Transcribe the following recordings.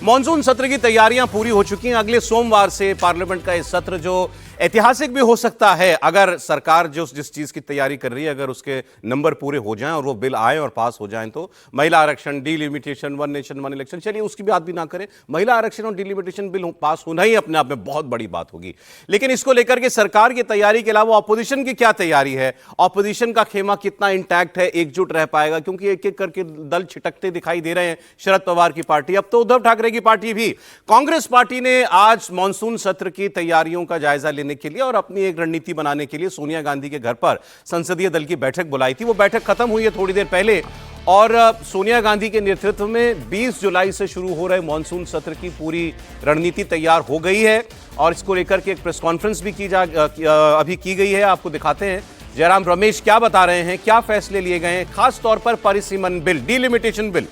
Monsoon सत्र की तैयारियां पूरी हो चुकी हैं। अगले सोमवार से पार्लियामेंट का ये सत्र जो ऐतिहासिक भी हो सकता है, अगर सरकार जो जिस चीज की तैयारी कर रही है अगर उसके नंबर पूरे हो जाएं और वो बिल आए और पास हो जाएं तो महिला आरक्षण, delimitation, one nation one election, चलिए उसकी बात भी ना करें, महिला आरक्षण और डीलिमिटेशन बिल पास होना ही अपने आप में बहुत बड़ी बात होगी। लेकिन इसको लेकर के सरकार की तैयारी के अलावा ऑपोजिशन की क्या तैयारी है, ऑपोजिशन का खेमा कितना इंटैक्ट है, एकजुट रह पाएगा, क्योंकि एक एक करके दल छिटकते दिखाई दे रहे हैं। शरद पवार की पार्टी, अब तो उद्धव ठाकरे की पार्टी भी। कांग्रेस पार्टी ने आज मॉनसून सत्र की तैयारियों का जायजा लेने के लिए और अपनी एक रणनीति बनाने के लिए सोनिया गांधी के घर पर संसदीय दल की बैठक बुलाई थी। वो बैठक खत्म हुई है थोड़ी देर पहले और सोनिया गांधी के नेतृत्व में 20 जुलाई से शुरू हो रहे मॉनसून सत्र की पूरी रणनीति तैयार हो गई है और इसको लेकर के एक प्रेस कॉन्फ्रेंस भी अभी की गई है। आपको दिखाते हैं जयराम रमेश क्या बता रहे हैं, क्या फैसले लिए गए हैं। खास तौर पर परिसीमन बिल, डीलिमिटेशन बिल,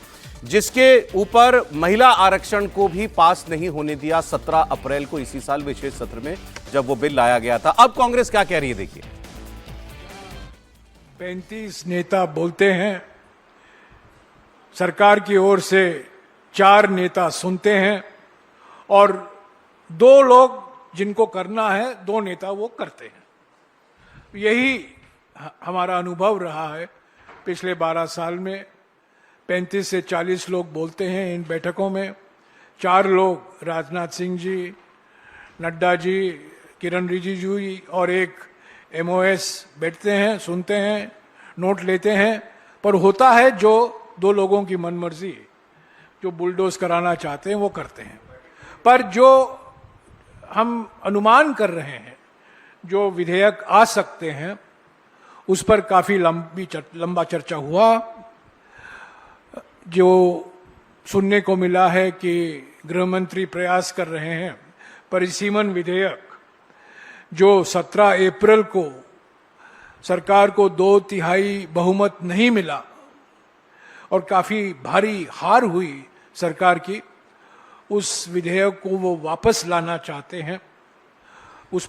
जिसके ऊपर महिला आरक्षण को भी पास नहीं होने दिया 17 अप्रैल को इसी साल विशेष सत्र में जब वो बिल लाया गया था। अब कांग्रेस क्या कह रही है, देखिए। 35 नेता बोलते हैं, सरकार की ओर से 4 नेता सुनते हैं और 2 लोग जिनको करना है, 2 नेता वो करते हैं। यही हमारा अनुभव रहा है पिछले 12 साल में। 35 से 40 लोग बोलते हैं इन बैठकों में। 4 लोग, राजनाथ सिंह जी, नड्डा जी, किरण रिजिजू जी और एक MOS बैठते हैं, सुनते हैं, नोट लेते हैं, पर होता है जो 2 लोगों की मनमर्जी, जो बुलडोज कराना चाहते हैं वो करते हैं। पर जो हम अनुमान कर रहे हैं, जो विधेयक आ सकते हैं, उस पर काफी लंबा चर्चा हुआ। जो सुनने को मिला है कि गृह मंत्री प्रयास कर रहे हैं परिसीमन विधेयक, जो 17 अप्रैल को सरकार को 2/3 बहुमत नहीं मिला और काफी भारी हार हुई सरकार की, उस विधेयक को वो वापस लाना चाहते हैं। उस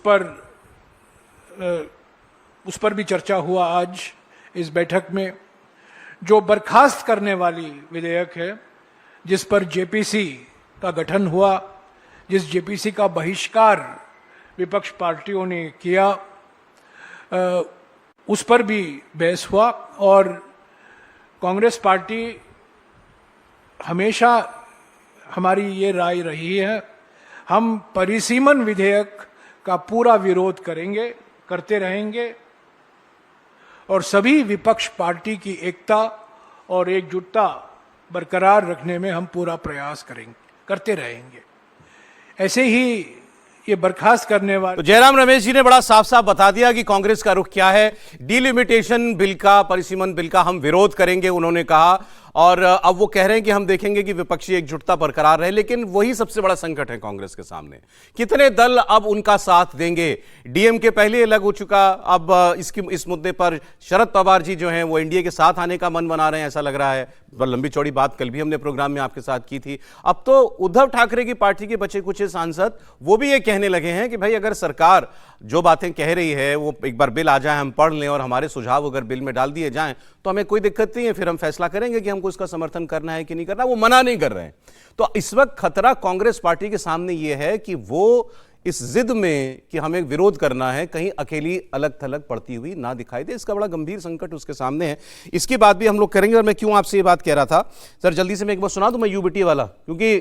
पर भी चर्चा हुआ आज इस बैठक में। जो बर्खास्त करने वाली विधेयक है, जिस पर जेपीसी का गठन हुआ, जिस जेपीसी का बहिष्कार विपक्ष पार्टियों ने किया, उस पर भी बहस हुआ। और कांग्रेस पार्टी हमेशा, हमारी ये राय रही है, हम परिसीमन विधेयक का पूरा विरोध करेंगे, करते रहेंगे और सभी विपक्ष पार्टी की एकता और एकजुटता बरकरार रखने में हम पूरा प्रयास करते रहेंगे। ऐसे ही ये बर्खास्त करने वाले। तो जयराम रमेश जी ने बड़ा साफ साफ बता दिया कि कांग्रेस का रुख क्या है। डीलिमिटेशन बिल का, परिसीमन बिल का हम विरोध करेंगे, उन्होंने कहा। और अब वो कह रहे हैं कि हम देखेंगे कि विपक्षी एकजुटता बरकरार रहे। लेकिन वही सबसे बड़ा संकट है कांग्रेस के सामने, कितने दल अब उनका साथ देंगे। डीएमके पहले अलग हो चुका, अब इस मुद्दे पर शरद पवार जी जो हैं वो एनडीए के साथ आने का मन बना रहे हैं, ऐसा लग रहा है। लंबी चौड़ी बात कल भी हमने प्रोग्राम में आपके साथ की थी। अब तो उद्धव ठाकरे की पार्टी के बचे कुछ सांसद वो भी ये कहने लगे हैं कि भाई अगर सरकार जो बातें कह रही है वो एक बार बिल आ जाए, हम पढ़ लें और हमारे सुझाव अगर बिल में डाल दिए जाएं तो हमें कोई दिक्कत नहीं है, फिर हम फैसला करेंगे कि हमको इसका समर्थन करना है कि नहीं करना। वो मना नहीं कर रहे हैं। तो इस वक्त खतरा कांग्रेस पार्टी के सामने यह है कि वो इस जिद में कि हमें विरोध करना है, कहीं अकेली अलग थलग पड़ती हुई ना दिखाई दे। इसका बड़ा गंभीर संकट उसके सामने है। इसकी बात भी हम लोग करेंगे। और मैं क्यों आपसे ये बात कह रहा था सर, जल्दी से मैं एक बार सुना दूं मैं यूबीटी वाला, क्योंकि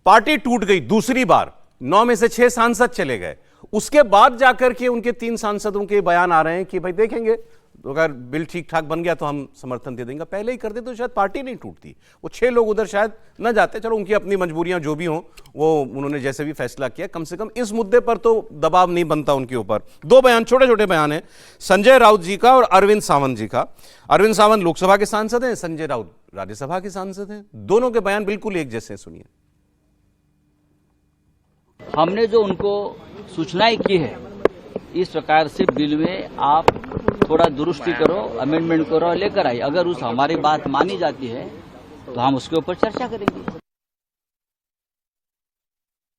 पार्टी टूट गई दूसरी बार, 9 में से 6 सांसद चले गए। उसके बाद जाकर के उनके 3 सांसदों के बयान आ रहे हैं कि भाई देखेंगे, अगर बिल ठीक ठाक बन गया तो हम समर्थन दे देंगे। पहले ही कर दे तो शायद पार्टी नहीं टूटती, वो 6 लोग उधर शायद न जाते। चलो उनकी अपनी मजबूरियां जो भी हों, वो उन्होंने जैसे भी फैसला किया, कम से कम इस मुद्दे पर तो दबाव नहीं बनता उनके ऊपर। 2 बयान, छोटे छोटे बयान हैं, संजय राउत जी का और अरविंद सावंत जी का। अरविंद सावंत लोकसभा के सांसद हैं, संजय राउत राज्यसभा के सांसद हैं। दोनों के बयान बिल्कुल एक जैसे, सुनिए। हमने जो उनको सूचनाएं की है, इस प्रकार से बिल में आप थोड़ा दुरुस्ती करो, अमेंडमेंट करो, लेकर आइए। अगर उस हमारी बात मानी जाती है तो हम उसके ऊपर चर्चा करेंगे।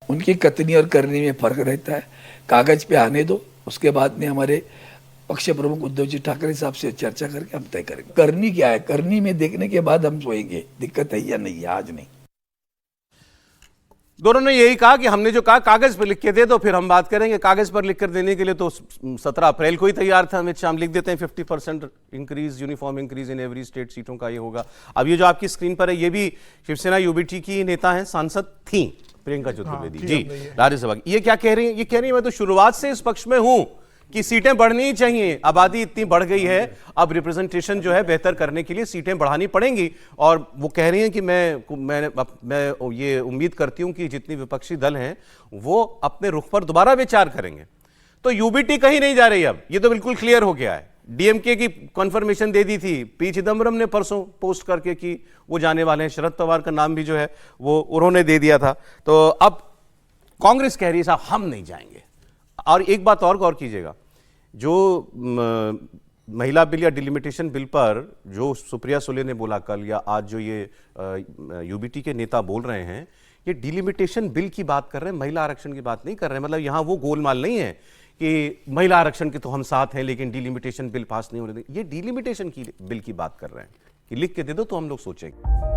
उनकी कथनी और करनी में फर्क रहता है। कागज पे आने दो, उसके बाद में हमारे पक्ष प्रमुख उद्धव जी ठाकरे साहब से चर्चा करके हम तय करेंगे। करनी क्या है, करनी में देखने के बाद हम सोएंगे, दिक्कत है या नहीं है, आज नहीं। दोनों ने यही कहा कि हमने जो कहा कागज पर लिख के दे दो, फिर हम बात करेंगे। कागज पर लिख कर देने के लिए तो 17 अप्रैल को ही तैयार था अमित शाह, हम लिख देते हैं 50% increase, uniform increase in every state, सीटों का ये होगा। अब ये जो आपकी स्क्रीन पर है ये भी शिवसेना यूबीटी की नेता है, सांसद थी प्रियंका चतुर्वेदी जी राज्यसभा की। ये क्या कह रही है? ये कह रही है मैं तो शुरुआत से इस पक्ष में हूं कि सीटें बढ़नी ही चाहिए, आबादी इतनी बढ़ गई है, अब रिप्रेजेंटेशन जो है बेहतर करने के लिए सीटें बढ़ानी पड़ेंगी। और वो कह रही हैं कि मैं ये उम्मीद करती हूं कि जितनी विपक्षी दल हैं वो अपने रुख पर दोबारा विचार करेंगे। तो यूबीटी कहीं नहीं जा रही, अब ये तो बिल्कुल क्लियर हो गया है। डीएमके की कॉन्फर्मेशन दे दी थी, पी चिदम्बरम ने परसों पोस्ट करके कि वो जाने वाले हैं, शरद पवार का नाम भी जो है वो उन्होंने दे दिया था। तो अब कांग्रेस कह रही है साहब हम नहीं जाएंगे। और एक बात और गौर कीजिएगा, जो महिला बिल या डिलिमिटेशन बिल पर जो सुप्रिया सुले ने बोला कल या आज जो ये यूबीटी के नेता बोल रहे हैं, ये डिलिमिटेशन बिल की बात कर रहे हैं, महिला आरक्षण की बात नहीं कर रहे हैं। मतलब यहां वो गोलमाल नहीं है कि महिला आरक्षण के तो हम साथ हैं लेकिन डिलिमिटेशन बिल पास नहीं होने देंगे। ये डिलिमिटेशन की बिल की बात कर रहे हैं कि लिख के दे दो तो हम लोग सोचेंगे।